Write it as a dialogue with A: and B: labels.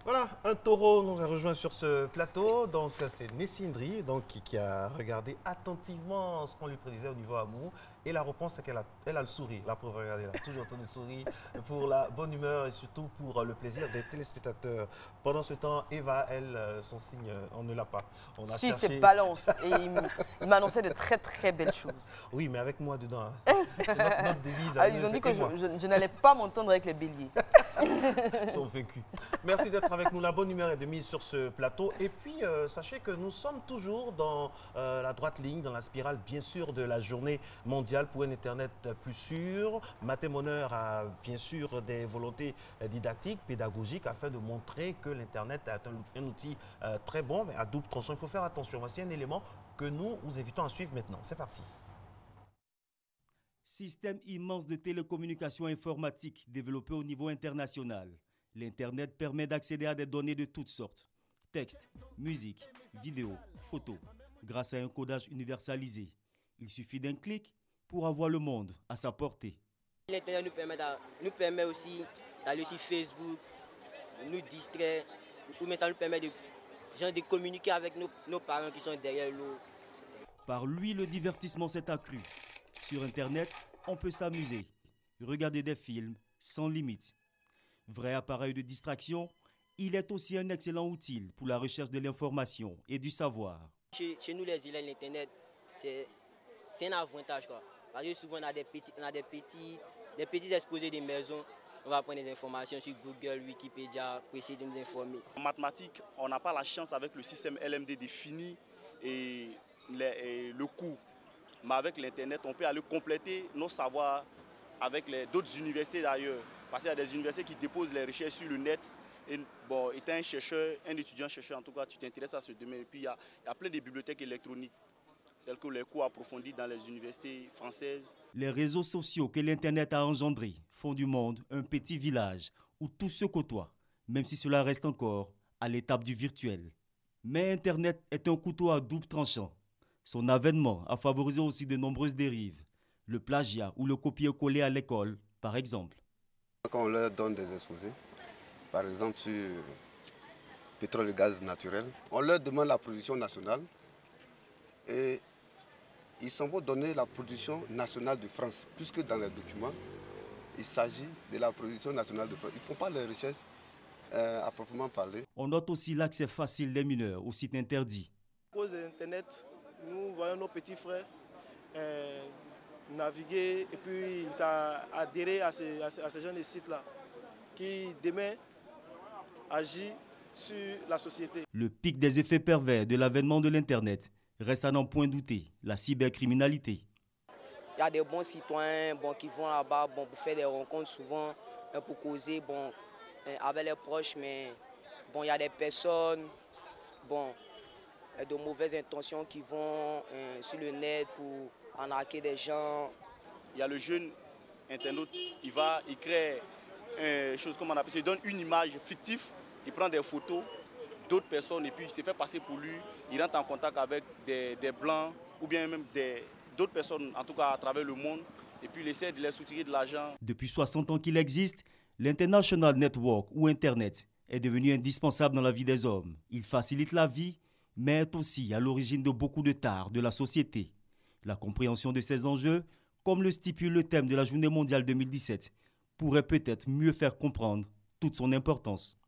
A: Voilà, un taureau nous a rejoint sur ce plateau. Donc, c'est Nessindri qui a regardé attentivement ce qu'on lui prédisait au niveau amour. Et la réponse, c'est qu'elle a le sourire. La preuve, regardez, elle a toujours autant de sourire pour la bonne humeur et surtout pour le plaisir des téléspectateurs. Pendant ce temps, Eva, elle, son signe, on ne l'a pas. On a
B: Si, c'est
A: cherché.
B: balance. Et il m'annonçait de très très belles choses.
A: Oui, mais avec moi dedans. Hein. C'est notre devise.
B: Ah, ils ont dit que je n'allais pas m'entendre avec les béliers.
A: Ils sont vaincus. Merci d'être avec nous. La bonne humeur est de mise sur ce plateau. Et puis, sachez que nous sommes toujours dans la droite ligne, dans la spirale, bien sûr, de la journée mondiale pour un Internet plus sûr. Matémoneur a, bien sûr, des volontés didactiques, pédagogiques, afin de montrer que l'Internet est un outil très bon, mais à double tranchant. Il faut faire attention. Voici un élément que nous vous invitons à suivre maintenant. C'est parti.
C: Système immense de télécommunications informatiques développé au niveau international. L'Internet permet d'accéder à des données de toutes sortes. Texte, musique, vidéos, photos. Grâce à un codage universalisé. Il suffit d'un clic pour avoir le monde à sa portée.
D: L'Internet nous permet aussi d'aller sur Facebook, nous distraire, ou même ça nous permet de communiquer avec nos parents qui sont derrière l'eau.
C: Par lui, le divertissement s'est accru. Sur Internet, on peut s'amuser, regarder des films sans limite. Vrai appareil de distraction, il est aussi un excellent outil pour la recherche de l'information et du savoir.
D: Chez nous les élèves, l'Internet, c'est un avantage, quoi. Parce que souvent on a des petits exposés de maisons. On va prendre des informations sur Google, Wikipédia, pour essayer de nous informer.
E: En mathématiques, on n'a pas la chance avec le système LMD défini et le cours. Mais avec l'Internet, on peut aller compléter nos savoirs avec d'autres universités d'ailleurs. Parce qu'il y a des universités qui déposent les recherches sur le net. Et bon, étant un chercheur, un étudiant chercheur, en tout cas, tu t'intéresses à ce domaine. Et puis, il y a plein de bibliothèques électroniques, telles que les cours approfondis dans les universités françaises.
C: Les réseaux sociaux que l'Internet a engendrés font du monde un petit village où tout se côtoie, même si cela reste encore à l'étape du virtuel. Mais Internet est un couteau à double tranchant. Son avènement a favorisé aussi de nombreuses dérives. Le plagiat ou le copier-coller à l'école, par exemple.
F: Quand on leur donne des exposés, par exemple sur pétrole et gaz naturel, on leur demande la production nationale et ils s'en vont donner la production nationale de France, puisque dans les documents, il s'agit de la production nationale de France. Ils ne font pas les recherches à proprement parler.
C: On note aussi l'accès facile des mineurs aux sites interdits.
G: À cause de l'Internet, nous voyons nos petits frères naviguer et puis ça adhérer à ce genre de sites-là qui demain agit sur la société.
C: Le pic des effets pervers de l'avènement de l'Internet reste à n'en point douter, la cybercriminalité.
D: Il y a des bons citoyens qui vont là-bas pour faire des rencontres souvent, pour causer avec les proches, mais il y a des personnes de mauvaises intentions qui vont sur le net pour arnaquer des gens.
E: Il y a le jeune internaute, il crée une chose, comme on appelle ça, il donne une image fictive, il prend des photos d'autres personnes et puis il se fait passer pour lui, il rentre en contact avec des blancs ou bien même d'autres personnes, en tout cas à travers le monde, et puis il essaie de les soutirer de l'argent.
C: Depuis 60 ans qu'il existe, l'International Network ou Internet est devenu indispensable dans la vie des hommes. Il facilite la vie, mais est aussi à l'origine de beaucoup de tares de la société. La compréhension de ces enjeux, comme le stipule le thème de la Journée mondiale 2017, pourrait peut-être mieux faire comprendre toute son importance.